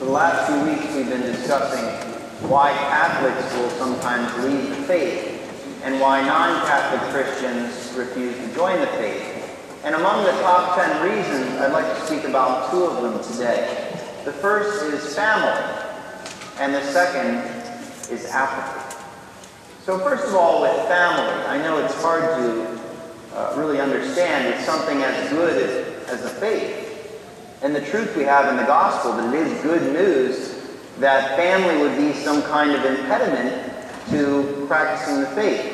the last few weeks we've been discussing why Catholics will sometimes leave the faith and why non-Catholic Christians refuse to join the faith. And among the top 10 reasons, I'd like to speak about two of them today. The first is family, and the second is apathy. So first of all, with family, I know it's hard to really understand with something as good as the faith. And the truth we have in the gospel, that it is good news that family would be some kind of impediment to practicing the faith.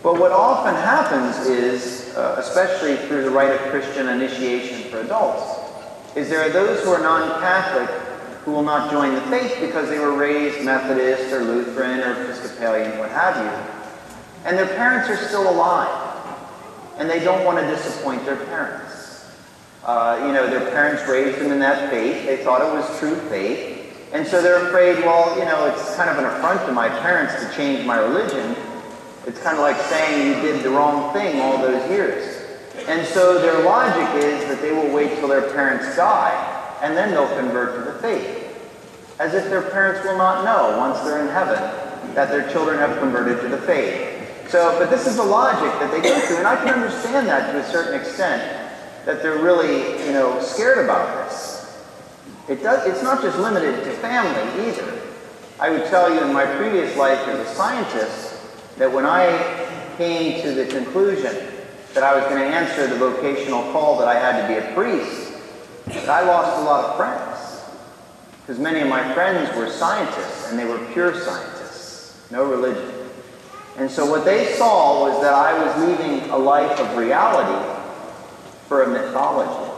But what often happens is, especially through the rite of Christian initiation for adults, is there are those who are non-Catholic who will not join the faith because they were raised Methodist or Lutheran or Episcopalian, what have you. And their parents are still alive. And they don't want to disappoint their parents. Their parents raised them in that faith. They thought it was true faith. And so they're afraid, well, it's kind of an affront to my parents to change my religion. It's kind of like saying you did the wrong thing all those years. And so their logic is that they will wait till their parents die, and then they'll convert to the faith. As if their parents will not know, once they're in heaven, that their children have converted to the faith. But this is the logic that they go through, and I can understand that to a certain extent, that they're really, scared about this. It's not just limited to family either. I would tell you in my previous life as a scientist that when I came to the conclusion that I was going to answer the vocational call that I had to be a priest, that I lost a lot of friends. Because many of my friends were scientists, and they were pure scientists, no religion. And so what they saw was that I was leaving a life of reality for a mythology.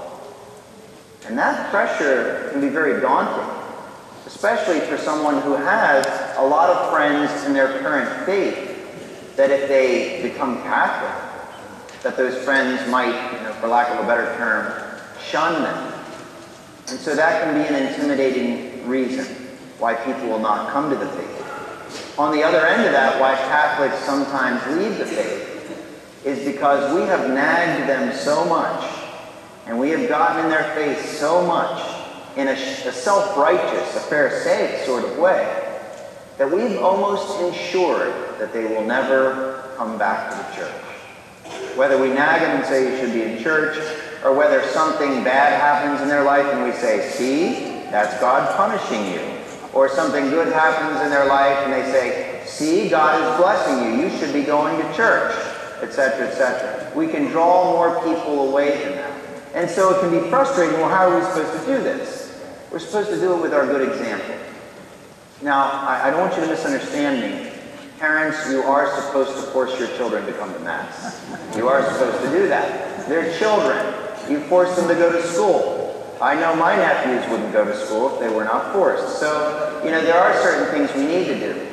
And that pressure can be very daunting, especially for someone who has a lot of friends in their current faith, that if they become Catholic, that those friends might, for lack of a better term, shun them. And so that can be an intimidating reason why people will not come to the faith. On the other end of that, why Catholics sometimes leave the faith is because we have nagged them so much, and we have gotten in their face so much in a self-righteous, a Pharisaic sort of way, that we've almost ensured that they will never come back to the church. Whether we nag them and say you should be in church, or whether something bad happens in their life and we say, see, that's God punishing you. Or something good happens in their life and they say, see, God is blessing you. You should be going to church, etc., etc. We can draw more people away from that. And so it can be frustrating. Well, how are we supposed to do this? We're supposed to do it with our good example. Now, I don't want you to misunderstand me. Parents, you are supposed to force your children to come to Mass. You are supposed to do that. They're children. You force them to go to school. I know my nephews wouldn't go to school if they were not forced. So, there are certain things we need to do.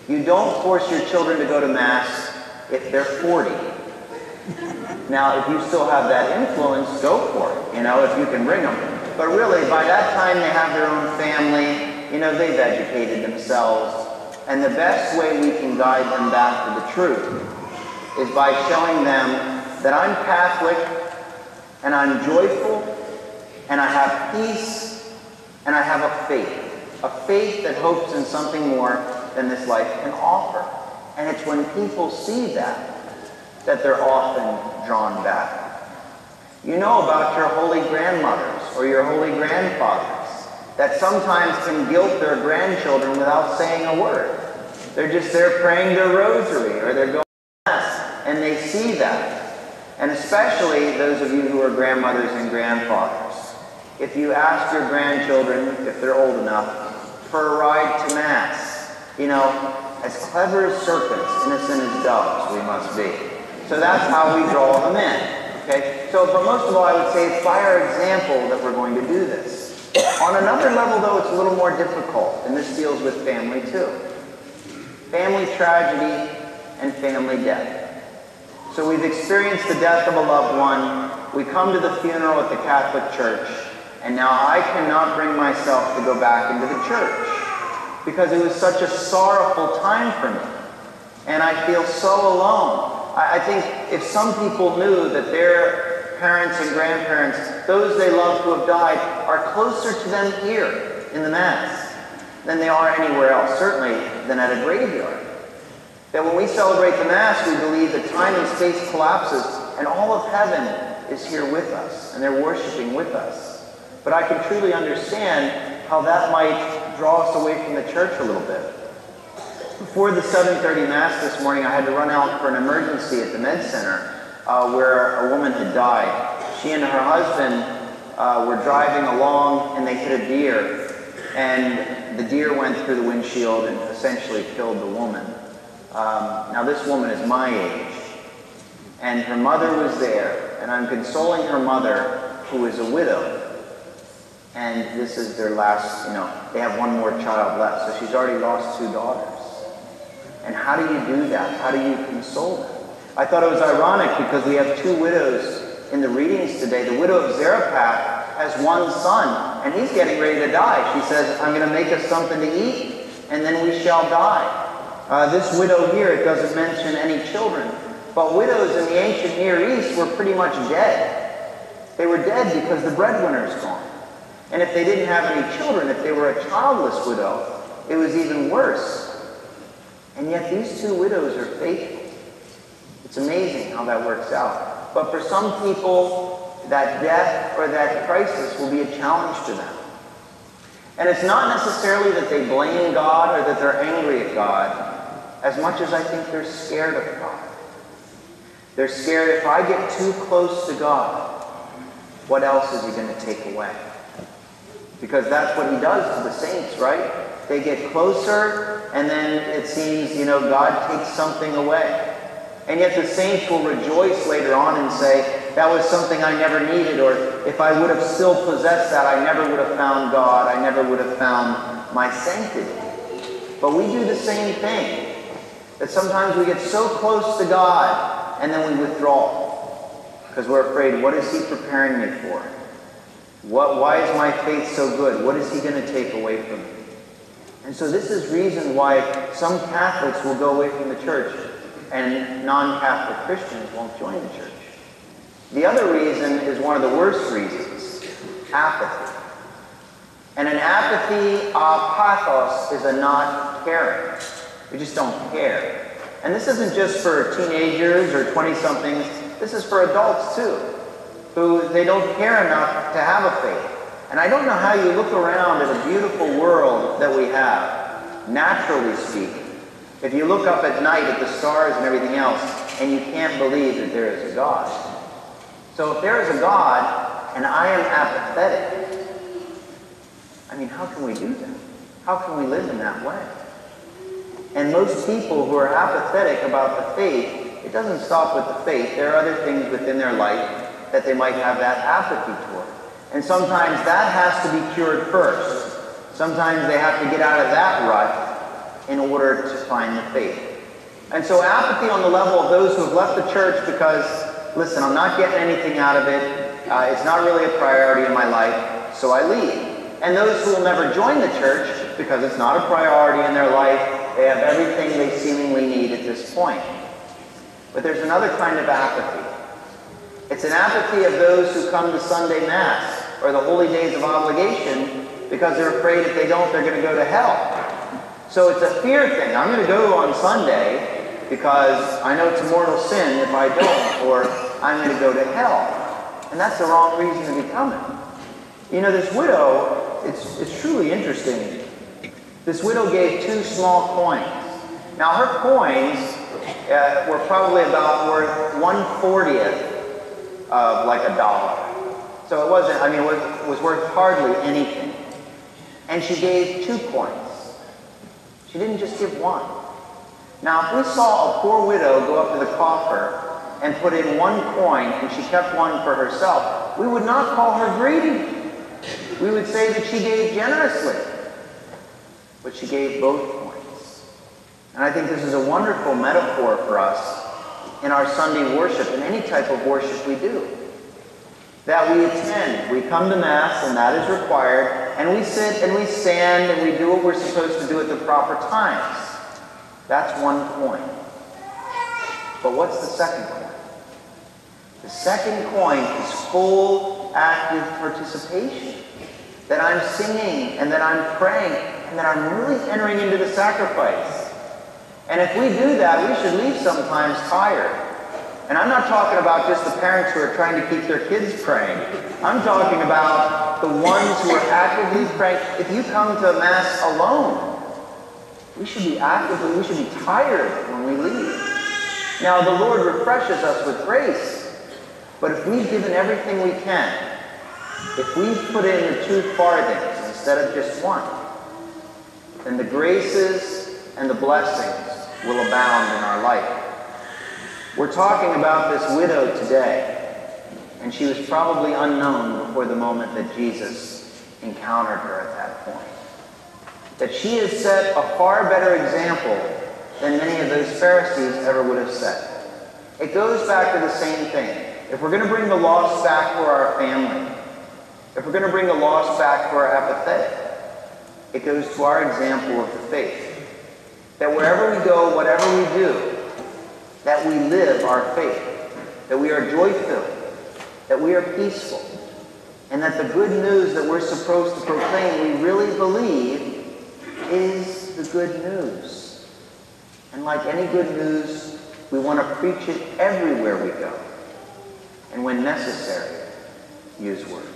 You don't force your children to go to Mass if they're 40. Now, if you still have that influence, go for it, if you can bring them. But really, by that time they have their own family, they've educated themselves. And the best way we can guide them back to the truth is by showing them that I'm Catholic, and I'm joyful, and I have peace, and I have a faith that hopes in something more than this life can offer. And it's when people see that they're often drawn back. You know about your holy grandmothers or your holy grandfathers that sometimes can guilt their grandchildren without saying a word. They're just there praying their rosary or they're going to Mass, and they see that. And especially those of you who are grandmothers and grandfathers. If you ask your grandchildren, if they're old enough, for a ride to Mass, as clever as serpents, innocent as doves, we must be. So that's how we draw them in. Okay? But most of all, I would say it's by our example that we're going to do this. On another level, though, it's a little more difficult, and this deals with family too. Family tragedy and family death. So we've experienced the death of a loved one. We come to the funeral at the Catholic Church, and now I cannot bring myself to go back into the church because it was such a sorrowful time for me. And I feel so alone. I think if some people knew that their parents and grandparents, those they love who have died, are closer to them here in the Mass than they are anywhere else, certainly than at a graveyard. That when we celebrate the Mass, we believe that time and space collapses and all of heaven is here with us, and they're worshiping with us. But I can truly understand how that might draw us away from the church a little bit. Before the 7:30 Mass this morning, I had to run out for an emergency at the Med Center where a woman had died. She and her husband were driving along and they hit a deer, and the deer went through the windshield and essentially killed the woman. Now this woman is my age, and her mother was there, and I'm consoling her mother, who is a widow. And this is their last, they have one more child left, so she's already lost 2 daughters. And how do you do that? How do you console them? I thought it was ironic because we have 2 widows in the readings today. The widow of Zarephath has 1 son, and he's getting ready to die. She says, I'm going to make us something to eat, and then we shall die. This widow here, it doesn't mention any children, but widows in the ancient Near East were pretty much dead. They were dead because the breadwinner is gone. And if they didn't have any children, if they were a childless widow, it was even worse. And yet these 2 widows are faithful. It's amazing how that works out. But for some people, that death or that crisis will be a challenge to them. And it's not necessarily that they blame God or that they're angry at God, as much as I think they're scared of God. They're scared, if I get too close to God, what else is he going to take away? Because that's what he does to the saints, right? They get closer, and then it seems, God takes something away. And yet the saints will rejoice later on and say, that was something I never needed, or if I would have still possessed that, I never would have found God, I never would have found my sanctity. But we do the same thing. That sometimes we get so close to God, and then we withdraw. Because we're afraid, what is he preparing me for? Why is my faith so good? What is he going to take away from me? And so this is reason why some Catholics will go away from the church and non-Catholic Christians won't join the church. The other reason is one of the worst reasons, apathy. And an apathy, apathos, is a not caring. We just don't care. And this isn't just for teenagers or 20-somethings. This is for adults too, who they don't care enough to have a faith. And I don't know how you look around at a beautiful world that we have, naturally speaking. If you look up at night at the stars and everything else, and you can't believe that there is a God. So if there is a God, and I am apathetic, how can we do that? How can we live in that way? And most people who are apathetic about the faith, it doesn't stop with the faith. There are other things within their life that they might have that apathy toward. And sometimes that has to be cured first. Sometimes they have to get out of that rut in order to find the faith. And so apathy on the level of those who have left the church because, listen, I'm not getting anything out of it. It's not really a priority in my life, so I leave. And those who will never join the church because it's not a priority in their life, they have everything they seemingly need at this point. But there's another kind of apathy. It's an apathy of those who come to Sunday Mass or the holy days of obligation because they're afraid if they don't, they're going to go to hell. So it's a fear thing. I'm going to go on Sunday because I know it's a mortal sin if I don't, or I'm going to go to hell. And that's the wrong reason to be coming. This widow, it's truly interesting. This widow gave 2 small coins. Now her coins were probably about worth 1/40th of like $1. So it wasn't, it was worth hardly anything. And she gave 2 coins. She didn't just give 1. Now if we saw a poor widow go up to the coffer and put in 1 coin and she kept 1 for herself, we would not call her greedy. We would say that she gave generously. But she gave both coins. And I think this is a wonderful metaphor for us in our Sunday worship, in any type of worship we do. That we attend, we come to Mass, and that is required, and we sit and we stand and we do what we're supposed to do at the proper times. That's 1 coin. But what's the second coin? The second coin is full, active participation. that I'm singing and that I'm praying and that I'm really entering into the sacrifice. And if we do that, we should leave sometimes tired. And I'm not talking about just the parents who are trying to keep their kids praying. I'm talking about the ones who are actively praying. If you come to Mass alone, we should be tired when we leave. Now, the Lord refreshes us with grace, but if we've given everything we can, if we've put in the 2 farthings instead of just 1, then the graces and the blessings will abound in our life. We're talking about this widow today, and she was probably unknown before the moment that Jesus encountered her at that point. That she has set a far better example than many of those Pharisees ever would have set. It goes back to the same thing. If we're going to bring the lost back for our family, if we're going to bring the lost back for our apathy, it goes to our example of the faith. That wherever we go, whatever we do, that we live our faith, that we are joy-filled, that we are peaceful, and that the good news that we're supposed to proclaim, we really believe is the good news. And like any good news, we want to preach it everywhere we go. And when necessary, use words.